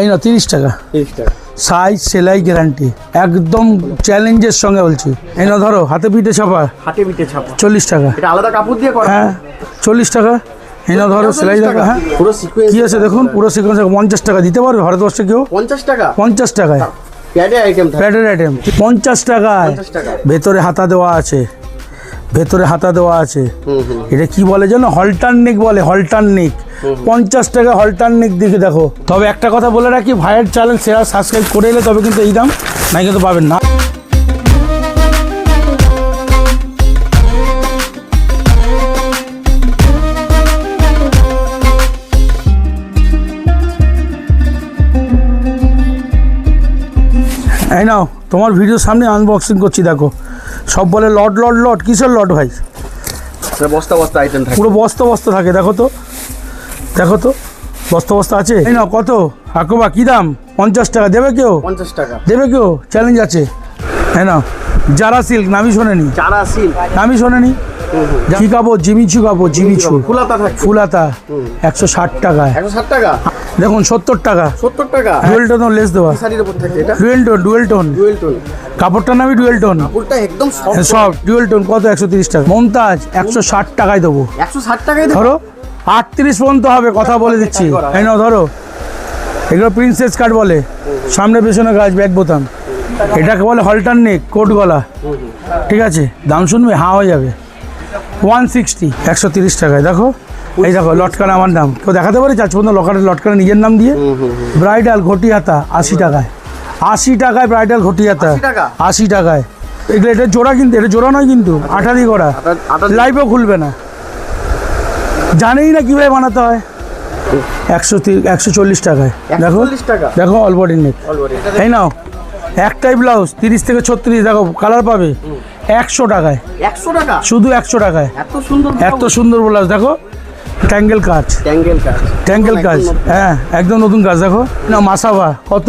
এই না 30 টাকা। 30 টাকা। সাইজ সেলাই গ্যারান্টি একদম চ্যালেঞ্জের সঙ্গে বলছি। এই না ধরো হাতে পিঠে ছাপা, হাতে পিঠে ছাপা 40 টাকা। এটা আলাদা কাপড় দিয়ে করা? হ্যাঁ 40 টাকা। এই না ধরো সেলাই টাকা। হ্যাঁ পুরো সিকোয়েন্স কি আছে দেখুন, পুরো সিকোয়েন্স 50 টাকা দিতে পারবে ভারতবর্ষে কেউ? 50 টাকা। 50 টাকায় প্যাডের আইটেম থাকে। প্যাডের আইটেম 50 টাকায়। 50 টাকা। ভেতরে হাতা দেওয়া আছে, ভেতরে হাতা দেওয়া আছে। এটা কি বলে জানো? হলটারনিক বলে, হলটারনিক। 50 টাকা হলটারনিক দিকে দেখো। তবে একটা কথা বলে রাখি, ভাইয়ের চ্যানেল শেয়ার সাবস্ক্রাইব করে এলে তবে কিন্তু এই দাম নাই কিন্তু পাবেন না। এই নাও তোমার ভিডিওর সামনে আনবক্সিং করছি, দেখো। সব বলে লট লট লট, কিসের লট ভাই? বস্তা বস্তা আইটেম থাকে, পুরো বস্তা বস্তা থাকে। দেখো তো, দেখো তো, বস্তা বস্তা আছে। এই নাও কত আকুবা, কি দাম? 50 টাকা। দেবে কেউ? 50 টাকা। দেবে কেউ? চ্যালেঞ্জ আছে। হ্যাঁ না যারা সিল্ক, নামই শোনেনি? চারা সিল নামই শোনেনি? কি কাপড়? জিমিচু কাপড়, জিমিচু ফুলাতা থাকে। ফুলাতা 160 টাকায়। 160 টাকা। দেখুন 70 টাকা। 70 টাকা। ডুয়েল টোন লেস দেওয়া, শাড়ির উপর থাকে এটা। Dual tone, dual tone. Dual tone কাপড়টার নামই ডুয়েল টোন। কাপড়টা একদম সব ডুয়েল টোন। কত? 130 টাকা। মমতাজ 160 টাকায় দেবো। 160 টাকায় ধরো 38 পর্যন্ত হবে, কথা বলে দিচ্ছি। এই নাও ধরো, এগুলো প্রিন্সেস কাট বলে, সামনে পেছনে গাছ, ব্যাক বোতাম। এটাকে বলে হলটারনিক, কোট গলা। ঠিক আছে, দাম শুনবে হাঁ হয়ে যাবে। 160, 130 টাকায়। দেখো এই দেখো লটকানা, আমার নাম কেউ দেখাতে পারে? চার পর্যন্ত লটকানা নিজের নাম দিয়ে। ব্রাইডাল ঘটি হাতা 80 টাকায়। 80 টাকায় ব্রাইডাল ঘটি হাতা, 80 টাকায়। এগুলো এটা জোড়া, কিন্তু এটা জোড়া নয় কিন্তু, আঠা দিয়ে করা। লাইভও খুলবে না, জানেই না কীভাবে বানাতে হয়। 140 টাকায়। দেখো দেখো অলবডি নেক। এই নাও একটাই ব্লাউজ 30 থেকে 36, দেখো কালার পাবে 100 টাকায়। 100 টাকা শুধু 100 টাকায়। এত সুন্দর ব্লাউজ। দেখো ট্যাঙ্গেল কাজ, ট্যাঙ্গেল কাজ। হ্যাঁ একদম নতুন কাজ। দেখো না মাসাবা কত?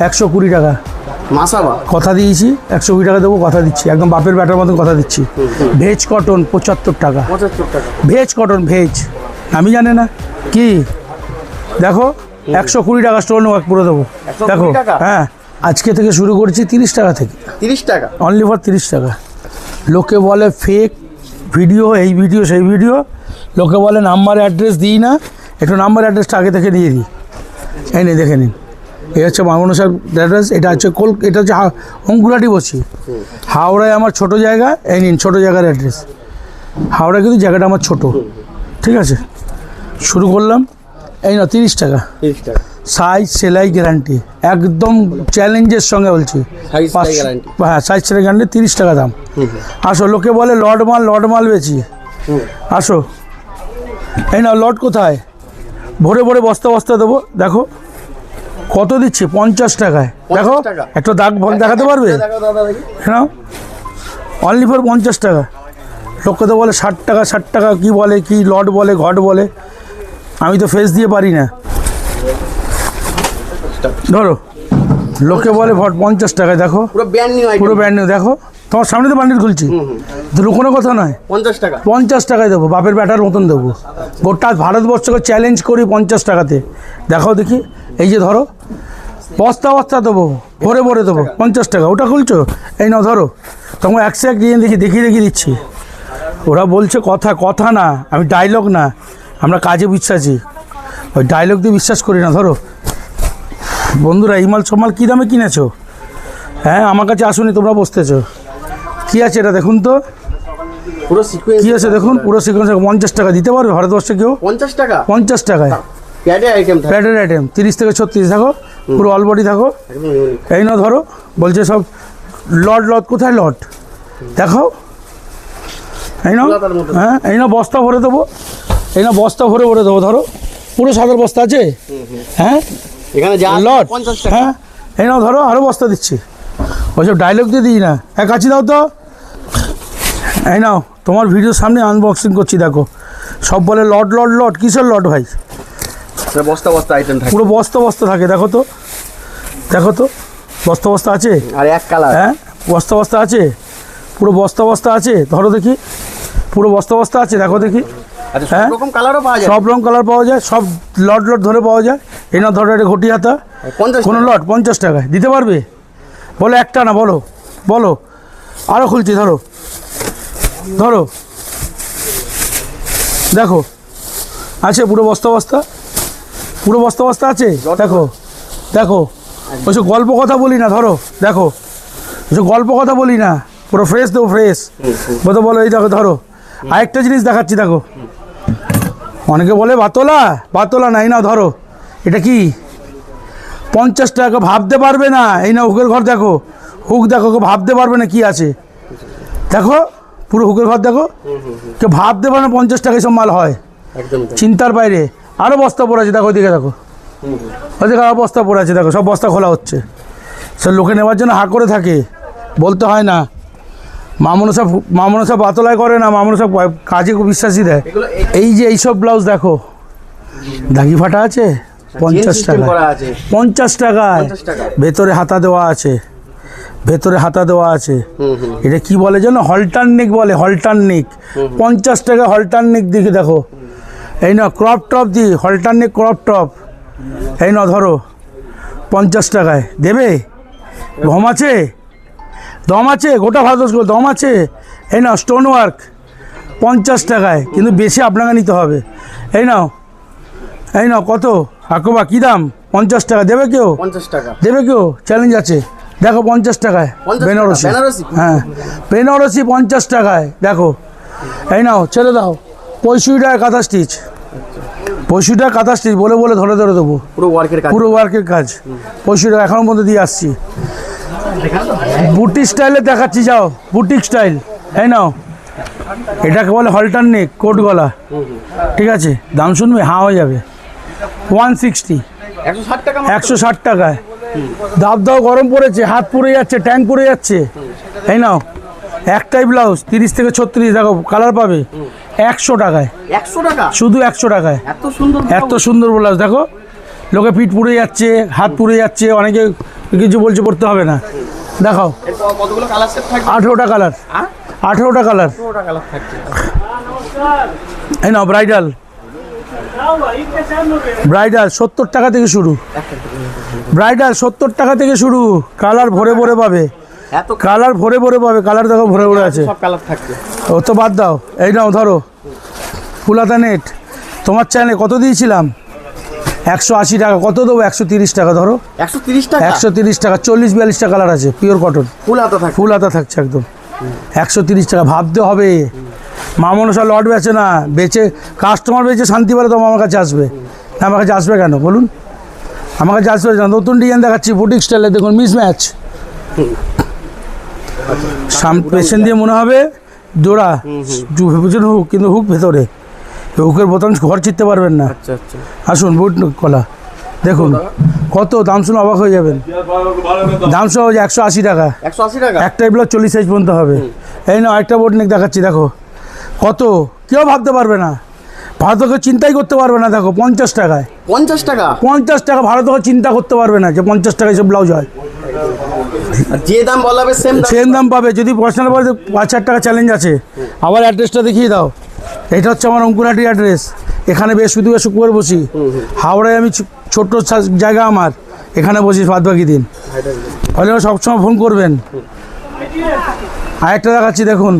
120 টাকা। মাসাবা কথা দিয়েছি 120 টাকা দেবো, কথা দিচ্ছি, একদম বাপের ব্যাটার মতন কথা দিচ্ছি। ভেজ কটন 75 টাকা। 75 টাকা। ভেজ কটন, ভেজ আমি জানে না কি। দেখো 120 টাকা স্টোর নেওয়া পুরো দেবো। দেখো হ্যাঁ আজকে থেকে শুরু করছি 30 টাকা থেকে। 30 টাকা অনলি ফর 30 টাকা। লোকে বলে ফেক ভিডিও, এই ভিডিও সেই ভিডিও। লোকে বলে নাম্বার অ্যাড্রেস দিই না, একটু নাম্বার অ্যাড্রেসটা আগে থেকে দিয়ে দিই। এই নিন দেখে নিন, এই হচ্ছে মামুনসার অ্যাড্রেস। এটা হচ্ছে এটা হচ্ছে অঙ্কুরাটি বসি, হাওড়ায় আমার ছোট জায়গা। এই নিন ছোটো জায়গার অ্যাড্রেস। হাওড়া কিন্তু জায়গাটা আমার ছোট। ঠিক আছে, শুরু করলাম। এই না 30 টাকা। 30 টাকা। সাইজ সেলাই গ্যারান্টি একদম চ্যালেঞ্জের সঙ্গে বলছি। হ্যাঁ সাইজ সেলাই গ্যারান্টি, 30 টাকা দাম। আসো, লোকে বলে লট মাল বেচি। আসো, এই না লট কোথায়? ভরে ভরে বস্তা বস্তা দেবো। দেখো কত দিচ্ছি, 50 টাকায়। দেখো একটা দাগ দেখাতে পারবে? হ্যাঁ অনলি ফর 50 টাকা। লোকে তো বলে 60 টাকা, 60 টাকা কি বলে, কি লট বলে, ঘট বলে। আমি তো ফেস দিয়ে পারি না। ধরো লোকে বলে 50 টাকায়। দেখো পুরো ব্র্যান্ড নিউ। দেখো তোমার সামনে তো বান্ডিল খুলছি, কোনো কথা নয়। 50 টাকায় দেবো, বাপের ব্যাটার মতন দেবো। গোটা ভারতবর্ষকে চ্যালেঞ্জ করি 50 টাকাতে। দেখাও দেখি, এই যে ধরো বস্তা বস্তা দেবো, ভরে ভরে দেবো 50 টাকা। ওটা খুলছো? এই নাও ধরো, তোমার এক দিয়ে দেখিয়ে দিচ্ছি। ওরা বলছে কথা না, আমি ডায়লগ না, আমরা কাজে বিশ্বাসী, ওই ডায়লগ দিয়ে বিশ্বাস করি না। ধরো বন্ধুরা, এই মাল সব মাল কী দামে কিনেছো? হ্যাঁ আমার কাছে আসুনি, তোমরা বসতেছো। কী আছে এটা দেখুন তো, পুরো সিকোয়েন্স কী আছে দেখুন, পুরো সিকোয়েন্স 50 টাকা দিতে পারবে ভারতবর্ষে কেউ? 50 টাকা। 50 টাকায় প্যাডের আইটেম 30 থেকে 36। দেখো পুরো অলবডি। দেখো এই না ধরো, বলছে সব লট কোথায় লট? দেখো এই না, হ্যাঁ এই না বস্তা ভরে দেবো। এই না বস্তা ভরে দেবো। ধরো পুরো সাদার বস্তা আছে। হ্যাঁ এখানে লট। হ্যাঁ এই নাও ধরো, আরও বস্তা দিচ্ছি। ওইসব ডায়লগ দিয়ে দিই না। এক কাছি দাও তো। এই নাও তোমার ভিডিওর সামনে আনবক্সিং করছি। দেখো সব বলে লট লট লট, কিসের লট ভাই? বস্তা বস্তা আইটেম থাকে, পুরো বস্তা বস্তা থাকে। দেখো তো, দেখো তো বস্তা বস্তা আছে। আর এক কালার। হ্যাঁ বস্তা বস্তা আছে, পুরো বস্তা বস্তা আছে। ধরো দেখি, পুরো বস্তা বস্তা আছে। দেখো দেখি, আচ্ছা, হ্যাঁ সব রকম কালারও পাওয়া যায়। সব রকম কালার পাওয়া যায়, সব লট লট ধরে পাওয়া যায়। এই না ধরো, এটা ঘটি হাতা 50 কোনো টাকা। লট 50 টাকায় দিতে পারবে? বলো একটা না, বলো বলো। আরও খুলছি, ধরো ধরো, দেখো আছে পুরো বস্তা বস্তা, পুরো বস্তা বস্তা আছে। দেখো দেখো, ওইসব গল্প কথা বলি না, ধরো দেখো, ওইসব গল্প কথা বলি না, পুরো ফ্রেশ দেবো, ফ্রেশ। বলো বলো, এই দেখো ধরো, আরেকটা জিনিস দেখাচ্ছি দেখো। অনেকে বলে বাতলা, বাতলা না, এই নাও ধরো, এটা কি 50 টাকা, ভাবতে পারবে না। এই না হুকের ঘর, দেখো হুক, দেখো কেউ ভাবতে পারবে না কি আছে। দেখো পুরো হুকের ঘর, দেখো কেউ ভাবতে পারবে না 50 টাকায় সব মাল হয়, একদম তাই। চিন্তার বাইরে। আরও বস্তা পড়ে আছে, দেখো ওইদিকে দেখো, ওইদিকে আরও বস্তা পড়ে আছে, দেখো সব বস্তা খোলা হচ্ছে। সে লোকে নেওয়ার জন্য হাঁ করে থাকে, বলতে হয় না। মামনসা বাতলায় করে না, মামনসা কাজে খুব বিশ্বাসী দেয়। এগুলো এই যে এইসব ব্লাউজ দেখো, দাগি ফাটা আছে 50 system টাকা, করা আছে। 50 টাকায় 50 টাকা। ভেতরে হাতা দেওয়া আছে, ভেতরে হাতা দেওয়া আছে। এটা কি বলে যেন, হলটারনিক বলে, হলটারনিক। 50 টাকা হলটারনিক দিকে দেখো। এই না ক্রপ টপ দি, হলটারনিক ক্রপ টপ। এই না ধরো 50 টাকায় দেবে? দম আছে, দম আছে, গোটা ভারতবর্ষ দম আছে। এই নাও স্টোন ওয়ার্ক 50 টাকায়, কিন্তু বেশি আপনাকে নিতে হবে। এই নাও, এই নাও কত হাকুবা, কী দাম? 50 টাকা দেবে কেউ? 50 টাকা। দেবে কেউ? চ্যালেঞ্জ আছে, দেখো 50 টাকায় 50 টাকা, বেনারসি। বেনারসি? হ্যাঁ বেনারসি 50 টাকায়, দেখো। এই নাও ছেড়ে দাও, 65 টাকায় কাঁথা স্টিচ, 65 টাকা কাঁথা স্টিচ, বলে বলে ধরে ধরে দেবো, পুরো ওয়ার্কের কাজ। পুরো ওয়ার্কের কাজ। 65 টাকা এখনো পর্যন্ত দিয়ে আসছি। বুটিক স্টাইলে দেখাচ্ছি, যাও বুটিক স্টাইল। এই নাও, এটাকে বলে হলটারনিক, কোট গলা। ঠিক আছে, দাম শুনবে হাঁ হয়ে যাবে। 160, 160 টাকা মাত্র? 160 টাকায়। দাব দাও গরম পড়েছে, হাত পুড়ে যাচ্ছে, ট্যাঙ্ক পুড়ে যাচ্ছে। এই নাও, একটাই ব্লাউজ 30 থেকে 36, দেখো কালার পাবে 100 টাকায়, 100 টাকা? শুধু 100 টাকায়। এত সুন্দর এত সুন্দর ব্লাউজ, দেখো লোকে পিঠ পুড়ে যাচ্ছে, হাত পুড়ে যাচ্ছে, অনেকে কিছু বলছে, পড়তে হবে না। দেখাও, এরপর কতগুলো কালার সেট থাকবে? 18টা কালার, 18টা কালার। 18টা কালার থাকছে। এই নাও ব্রাইডাল, ব্রাইডাল 70 টাকা থেকে শুরু, ব্রাইডাল 70 টাকা থেকে শুরু। কালার ভরে ভরে পাবে, এত কালার ভরে ভরে পাবে, কালার দেখো ভরে ভরে আছে। সব কালার থাকছে। ও তো বাদ দাও। এই নাও ধরো ফুলাতা নেট, তোমার চ্যানেলে কত দিয়েছিলাম? 180 টাকা। কত দেবো? 130 টাকা ধরো, 130 টাকা? 130 টাকা। 40-42টা কালার আছে, পিওর কটন, ফুল হাতা থাকছে। ফুল হাতা থাকছে একদম। 130 টাকা, ভাবতে হবে। মামনসা লট বেচে না, বেচে কাস্টমার বেচে শান্তি পেলে তো আমার কাছে আসবে না। আমার কাছে আসবে কেন বলুন? আমার কাছে আসবে না। নতুন ডিজাইন দেখাচ্ছি বুটিক স্টাইলে, দেখুন মিস ম্যাচ। পেছন দিয়ে মনে হবে জোড়া, ভেবেছেন হুক, কিন্তু হুক ভেতরে। হুকের বোতাম ঘর চিনতে পারবেন না। আচ্ছা আচ্ছা। আসুন বুট কলা দেখুন, কত দাম শুনে অবাক হয়ে যাবেন। দাম সহ 180 টাকা। 180 টাকা? একটাই ব্লাউজ 40 সাইজ পর্যন্ত হবে। এই না একটা বোট নেক দেখাচ্ছি, দেখো কত, কেউ ভাবতে পারবে না, ভারতকে চিন্তাই করতে পারবে না। দেখো 50 টাকায়, 50 টাকা? 50 টাকা, ভারতকে চিন্তা করতে পারবে না যে 50 টাকায় সব ব্লাউজ হয়। আর যে দাম বলা হবে সেম দাম? সেম দাম পাবে। যদি পার্সোনাল পাবে 5,000 টাকা চ্যালেঞ্জ আছে। আবার অ্যাড্রেসটা দেখিয়ে দাও। এটা হচ্ছে আমার অঙ্কুরহাটি অ্যাড্রেস। এখানে বৃহস্পতিবার শুক্রবার বসি। হাওড়ায় আমি ছোট্ট জায়গা আমার, এখানে বসি বাদবাকি দিন। হলে সবসময় ফোন করবেন। আরেকটা দেখাচ্ছি, দেখুন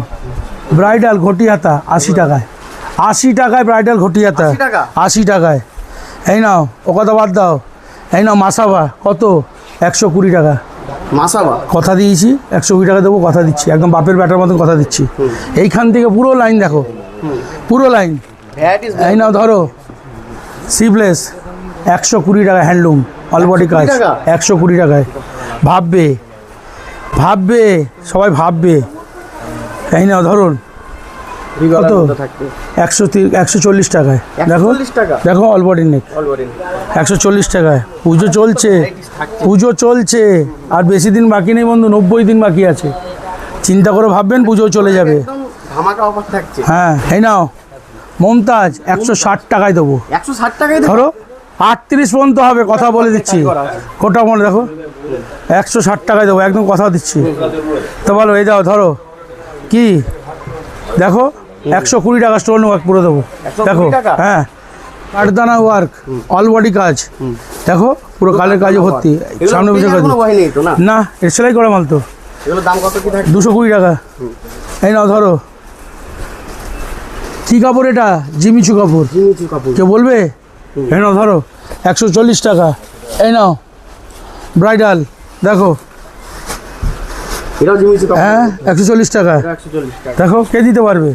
ব্রাইডাল ঘটি হাতা 80 টাকায়, 80 টাকায় ব্রাইডাল ঘটি হাতা, 80 টাকা? 80 টাকায়। এই নাও, ও কথা বাদ দাও। এই নাও মাসাবা, কত? 120 টাকা। মাসাবা? কথা দিয়েছি 120 টাকা দেবো, কথা দিচ্ছি, একদম বাপের ব্যাটার মতন কথা দিচ্ছি। এইখান থেকে পুরো লাইন দেখো, পুরো লাইন। ভ্যারাইটিস। এই নাও ধরো সিভলেস 120 টাকা, হ্যান্ডলুম অল বডি কাজ 120 টাকা? 120 টাকায়। ভাববে, ভাববে, সবাই ভাববে। এই নাও ধরুন কত? 140 টাকায়। দেখো 140 টাকা? দেখো অল বডি নেক, অলরেডি 140 টাকায়। পুজো চলছে, পুজো চলছে, আর বেশি দিন বাকি নেই বন্ধু, 90 দিন বাকি আছে। চিন্তা করে ভাববেন, পুজো চলে যাবে। একদম ধামাকা অফার থাকছে। হ্যাঁ এই নাও মমতাজ 160 টাকায় দেবো। 160 টাকায় দেবো? ধরো 38 পর্যন্ত হবে, কথা বলে দিচ্ছি। কোটা মনে দেখো, 160 টাকায় দেবো, একদম কথা দিচ্ছি। তো বলো, এই দাও ধরো কি দেখো 120 টাকা স্টোন ওয়ার্ক পুরো দেবো 120 দেখো টাকা? হ্যাঁ কাঠদানা ওয়ার্ক অল বডি কাজ দেখো পুরো কালের কাজে ভর্তি এগুলো সামনে বসে কাজ কোনো ভয় নেই তো না? না এটা সেলাই করা মাল তো এগুলোর দাম কত কি থাকে? 220 টাকা এই নাও ধরো কী কাপড় এটা জিমিচু কাপড় জিমিচু কাপড়। কে বলবে এই নাও ধরো 140 টাকা এই নাও ব্রাইডাল দেখো এটাও জিমিচু কাপড়। হ্যাঁ 140 টাকা এটা 140 টাকা। দেখো কে দিতে পারবে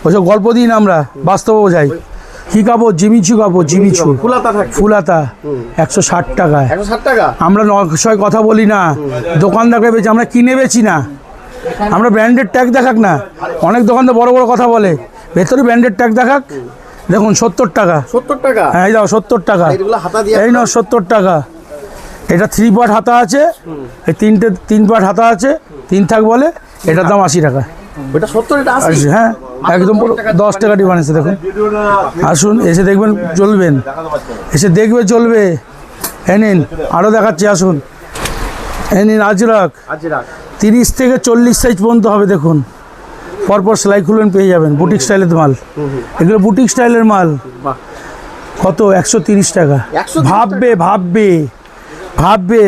ওইসব গল্প দিই না আমরা বাস্তব বোঝাই কী কাপড় জিমিচু কাপড় জিমিচু ফুলাতা থাকে। ফুলাতা 160 টাকায় 160 টাকা। আমরা নকশায় কথা বলি না দোকানদারকে বেচি আমরা কিনে বেচি না আমরা ব্র্যান্ডেড ট্যাগ দেখাক না অনেক দোকানদার বড় বড় কথা বলে ভেতরে ব্র্যান্ডেড ট্যাগ দেখাক দেখুন 70 টাকা 70 টাকা। হ্যাঁ এই দাও 70 টাকা এগুলো হাতা দিয়ে এই নাও 70 টাকা এটা 3 পার্ট হাতা আছে এই 3 পার্ট হাতা আছে 3 থাক বলে এটার দাম 80 টাকা ওটা 70 এটা 80। 80 হ্যাঁ একদম পুরো 10 টাকা ডিফারেন্স দেখুন আসুন এসে দেখবেন চলবেন এসে দেখবে চলবে এই নিন আরও দেখাচ্ছি আসুন এই নিন আজরাক আজরাক 30 থেকে 40 সাইজ পর্যন্ত হবে দেখুন পরপর সেলাই খুলবেন পেয়ে যাবেন বুটিক স্টাইলের মাল এগুলো বুটিক স্টাইলের মাল বাহ। কত 130 টাকা 130 ভাববে ভাববে ভাববে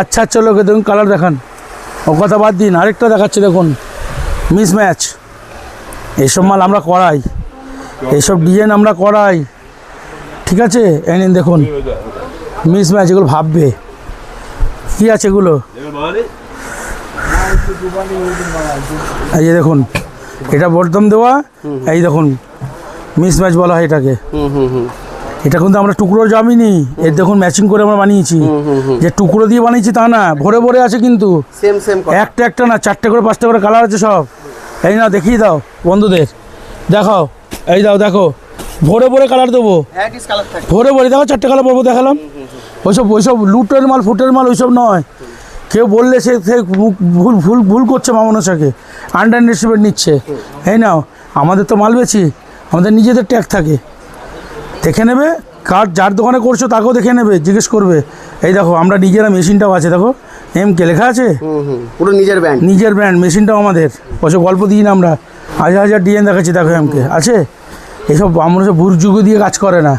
আচ্ছা আচ্ছা লোকে দেখুন কালার দেখান ও কথা বাদ দিন আরেকটা দেখাচ্ছি দেখুন মিসম্যাচ এইসব মাল আমরা করাই এইসব ডিজাইন আমরা করাই ঠিক আছে এই নিন দেখুন মিসম্যাচ এগুলো ভাববে কী আছে এগুলো এই যে দেখুন এটা বর্তম দেওয়া এই দেখুন মিসম্যাচ বলা হয় এটাকে এটা কিন্তু আমরা টুকরো জামিনি এর দেখুন ম্যাচিং করে আমরা বানিয়েছি যে টুকরো দিয়ে বানিয়েছি তা না ভরে ভরে আছে কিন্তু সেম সেম একটা একটা না 4টে করে 5টে করে কালার আছে সব এই না দেখিয়ে দাও বন্ধুদের দেখাও এই দাও দেখো ভরে ভরে কালার দেবো ভ্যারাইটিস কালার থাকে। ভরে ভরে দেখো 4টে কালার পরবো দেখালাম ওইসব লুটের মাল ফুটের মাল ওইসব নয় কেউ বললে সে ভুল ভুল ভুল করছে মামনসাকে আন্ডার এস্টিমেট নিচ্ছে এই নাও আমাদের তো মাল বেচি আমাদের নিজেদের ট্যাগ থাকে দেখে নেবে কার যার দোকানে করছো তাকেও দেখে নেবে জিজ্ঞেস করবে এই দেখো আমরা নিজেরা মেশিনটাও আছে দেখো কে লেখা আছে পুরো নিজের ব্র্যান্ড। নিজের ব্র্যান্ড মেশিনটাও আমাদের ওসব গল্প দিই না আমরা হাজার হাজার ডিজাইন দেখাচ্ছি দেখো এমকে আছে এসব আমরা সব ভুরযুগ দিয়ে কাজ করে না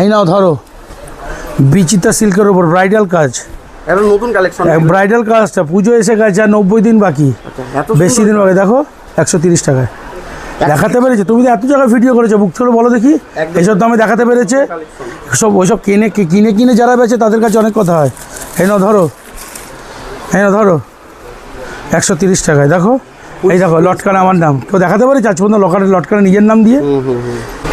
এই নাও ধরো বিচিত্রা সিল্কের ওপর ব্রাইডাল কাজ এটা নতুন কালেকশন। ব্রাইডাল কাজটা পুজো এসে গেছে আর 90 দিন বাকি এত বেশি দিন বাকি দেখো 130 টাকায় দেখাতে পেরেছে তুমি তো এত জায়গায় ভিডিও করেছো বুক থেকে বলো দেখি একদম। এইসব দামে দেখাতে পেরেছে সব ওইসব কিনে কিনে যারা বেচে তাদের কাছে অনেক কথা হয় এই নাও ধরো 130 টাকায় দেখো এই দেখো লটকানা আমার নাম কেউ দেখাতে পারে আজ পর্যন্ত লটকানা নিজের নাম দিয়ে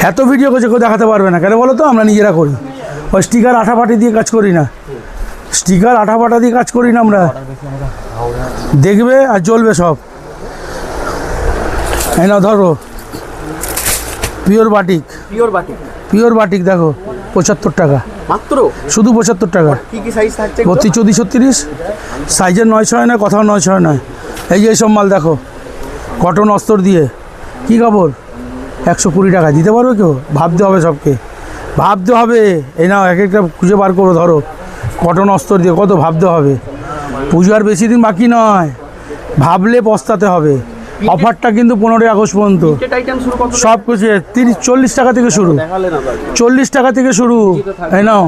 এত ভিডিও করছে কেউ দেখাতে পারবে না কেন বলো তো আমরা নিজেরা করি ওই স্টিকার আঠা পাটি দিয়ে কাজ করি না স্টিকার আঠা পাটা দিয়ে কাজ করি না আমরা দেখবে আর জ্বলবে সব এই নাও ধরো pure batik pure batik pure batik দেখো 75 টাকা মাত্র। শুধু 75 টাকা কি কি সাইজ থাকছে? 32 34 সাইজের 9 নয় কোথাও 9 নয় এই যে এইসব মাল দেখো কটন অস্তর দিয়ে কী কাপড় 120 টাকা দিতে পারবে কেউ ভাবতে হবে সবকে ভাবতে হবে এই নাও এক একটা খুঁজে বার করো ধরো কটন অস্তর দিয়ে কত ভাবতে হবে পুজো আর বেশি দিন বাকি নয় ভাবলে পস্তাতে হবে অফারটা কিন্তু 15 আগস্ট পর্যন্ত আইটেম শুরু কত? সব কিছু 30-40 টাকা থেকে শুরু দেখালে না ভাই। 40 টাকা থেকে শুরু এই নাও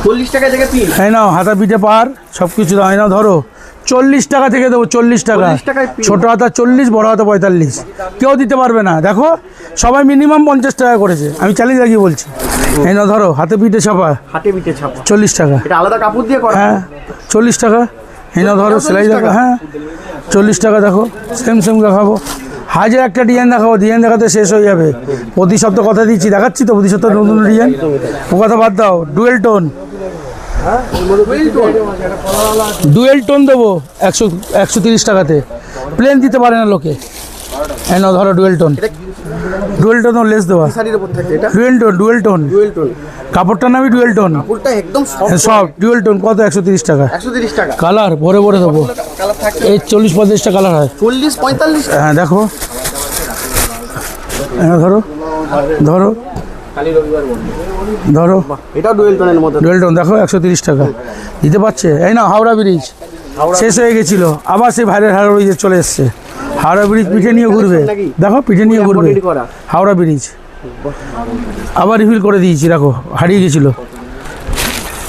40 টাকা থেকে পিস। এই নাও হাতা পিঠে পার সব কিছু দাও এই নাও ধরো 40 টাকা থেকে দেবো 40 টাকা 40 টাকায় piece। ছোটো হাতা 40 বড় হাতা 45 কেউ দিতে পারবে না দেখো সবাই মিনিমাম 50 টাকা করেছে আমি চ্যালেঞ্জ লাগিয়ে বলছি এই নাও ধরো হাতে পিঠে ছাপা হাটে বিটে ছাপা। 40 টাকা এটা আলাদা কাপড় দিয়ে করা। হ্যাঁ 40 টাকা এই নাও ধরো সেলাই দেখো হ্যাঁ 40 টাকা দেখো সেম দেখাবো হাজার একটা ডিজাইন দেখাবো ডিজাইন দেখাতে শেষ হয়ে যাবে প্রতি সপ্তাহ কথা দিচ্ছি দেখাচ্ছি তো প্রতি সপ্তাহ নতুন ডিজাইন ও কথা বাদ দাও ডুয়েল টোন দেবো 130 টাকাতে প্লেন দিতে পারে না লোকে এই নাও ধরো ডুয়েল টোন লেস দেওয়া শাড়ির উপর থাকে এটা। Dual tone dual tone. কাপড়টার নামই ডুয়েল টোন কাপড়টা একদম সব ডুয়েল টোন কত 130 টাকা 130 টাকা। কালার ভরে ভরে দেবো কালার থাকে এই 40-50টা কালার হয় 40 45 টাকা। হ্যাঁ দেখো ধরো কালী রবিবার বন্ধ। ধরো এটা ডুয়েল টোনের মধ্যে। ডুয়েল টোন দেখো 130 টাকা দিতে পারছে এই না হাওড়া ব্রিজ শেষ হয়ে গেছিলো আবার সেই ভাইরাল হাওড়া ব্রিজে চলে এসছে হাওড়া ব্রিজ পিঠে নিয়ে ঘুরবে, নাকি? দেখো পিঠে নিয়ে ঘুরবে, Ready করা। হাওড়া ব্রিজ আবার রিফিল করে দিয়েছি, দেখো হারিয়ে গেছিল।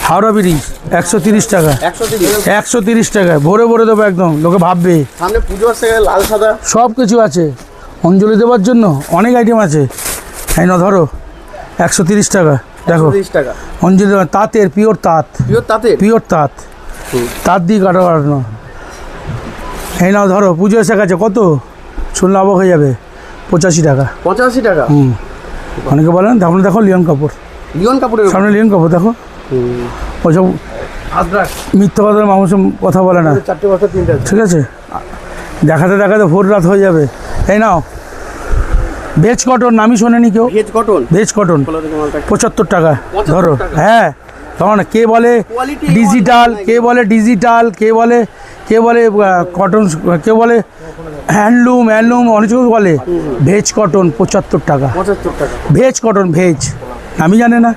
হাওড়া ব্রিজ 130 টাকা, 130। 130 টাকা ভরে ভরে দেবো একদম, লোকে ভাববে। সামনে পুজো আসছে, লাল সাদা সব কিছু আছে অঞ্জলি দেওয়ার জন্য, অনেক আইটেম আছে। এই না ধরো 130 টাকা, দেখো 130 টাকা। অঞ্জলি দেওয়া তাঁতের, পিওর তাঁত, পিওর তাতে পিওর তাঁত, তাঁত দিয়ে কাটানো। এই নাও ধরো পুজো এসে গেছে, কত শুনলে অবাক হয়ে যাবে, 85 টাকা। 85 টাকা। অনেকে বলেন, তারপরে দেখো লিওন কাপড়, লিওন কাপড়ের উপর। সামনে লিওন কাপড় দেখো। ওইসব মিথ্যা কথা মানুষ কথা বলে না, 4টে বছর 3টে আছে। ঠিক আছে। দেখাতে দেখাতে ভোর রাত হয়ে যাবে। এই নাও ভেজ কটন, নামই শোনেনি কেউ, ভেজ কটন। ভেজ কটন খোলা থেকে মালটা 75 টাকা 75 ধরো। টাকা। হ্যাঁ তখন কে বলে Quality ডিজিটাল, one কে বলে ডিজিটাল, কে বলে কটন, কে বলে হ্যান্ডলুম, অনেক কিছু বলে। ভেজ কটন 75 টাকা, 75 টাকা। Veg cotton, veg. আমি জানে না,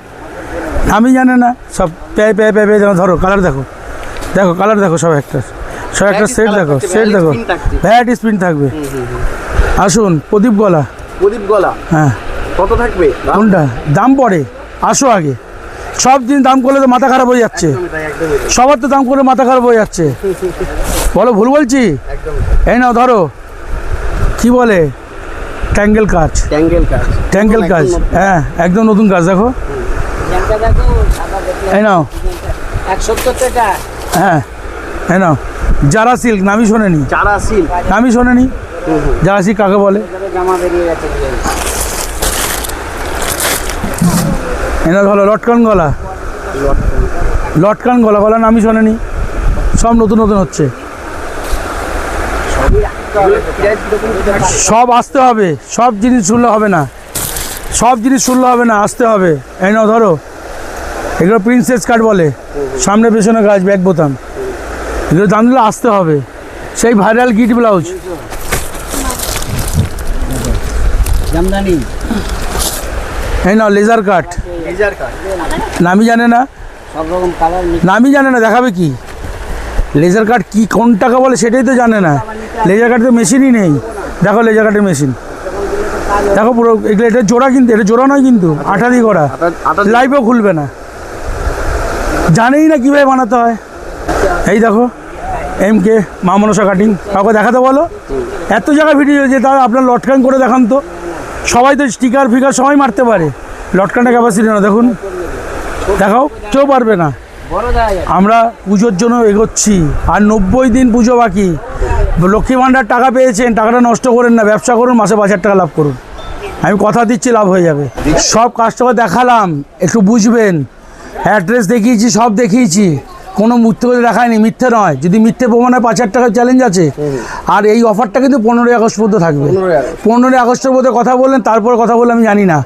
আমি জানে না, সব পেয়ে পেয়ে পেয়ে পেয়ে দেখো। ধরো কালার দেখো, দেখো কালার দেখো, সব একটা Variety সেট colour দেখো, থাকছে, সেট variety দেখো, print থাকছে। ভ্যারাইটি প্রিন্ট থাকবে। আসুন প্রদীপ গলা, প্রদীপ গলা হ্যাঁ কত থাকবে? দাম? কোনটা দাম পড়ে, আসো আগে। সব দিন দাম করলে তো মাথা খারাপ হয়ে যাচ্ছে, একদমই তাই, একদমই তাই, সবার তো দাম করে মাথা খারাপ হয়ে যাচ্ছে। বলো ভুল বলছি? একদমই তাই। এই নাও ধরো কি বলে ট্যাঙ্গেল কাজ, ট্যাঙ্গেল কাজ। ট্যাঙ্গেল কাজ, একদম নতুন। হ্যাঁ একদম নতুন কাজ দেখো। এই নাও 170 টাকা। হ্যাঁ এই নাও জারা সিল্ক, নামই শোনেনি, চারা সিল। নামই শোনেনি। জারা সিল্ক কাকে বলে? জামা বেরিয়ে গেছে। এনা ধরো লটকান গলা, লটকান গলা, গলা নামই শোনেনি। সব নতুন নতুন হচ্ছে, সব আসতে হবে, সব জিনিস শুনলে হবে না, সব জিনিস শুনলে হবে না, আসতে হবে। এই নাও ধরো এগুলো প্রিন্সেস কাট বলে, সামনে পেছনে গাছ, ব্যাগ বোতাম, এগুলো দাম দিলে আসতে হবে। সেই ভাইরাল গিট ব্লাউজ, জামদানি। এই নাও লেজার কাট, লেজার কাজ। নামই জানে না, সব রকম কালার নামই জানে না, দেখাবে কি লেজার কাট কি, কোন টাকা বলে সেটাই তো জানে না। লেজার কাট তো মেশিনই নেই, দেখো লেজার কাটের মেশিন দেখো পুরো। এগুলো এটা জোড়া, কিন্তু এটা জোড়া নয়, কিন্তু আঠা দিয়ে করা, আটা লাইভও খুলবে না, জানেই না কীভাবে বানাতে হয়। এই দেখো MK মা মনসা কাটিং, কাউকে দেখাতে বলো, এত জায়গায় ভিডিও যে তার আপনার লটকান করে দেখান তো। সবাই তো স্টিকার ফিকার সবাই মারতে পারে, লটকানটা ক্যাপাসিটি না, দেখুন দেখাও, কেউ পারবে না। বড় যায়। আমরা পুজোর জন্য এগোচ্ছি, আর 90 দিন পুজো বাকি। লক্ষ্মী ভাণ্ডার টাকা পেয়েছেন, টাকাটা নষ্ট করেন না, ব্যবসা করুন, মাসে 5,000 টাকা লাভ করুন। আমি কথা দিচ্ছি লাভ হয়ে যাবে। সব কাস্টমার দেখালাম, একটু বুঝবেন। অ্যাড্রেস দেখিয়েছি, সব দেখিয়েছি, কোনো মিথ্যে করে দেখায়নি, মিথ্যে নয়। যদি মিথ্যে প্রমাণ হয় 5,000 টাকার চ্যালেঞ্জ আছে। আর এই অফারটা কিন্তু 15ই আগস্ট পর্যন্ত থাকবে। 15ই আগস্টের মধ্যে কথা বললেন, তারপরে কথা বললে আমি জানি না,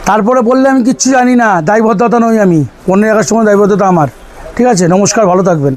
তারপরে বললে আমি কিচ্ছু জানি না, দায়বদ্ধতা নই আমি। 15ই আগস্টের মধ্যে দায়বদ্ধতা আমার। ঠিক আছে, নমস্কার, ভালো থাকবেন।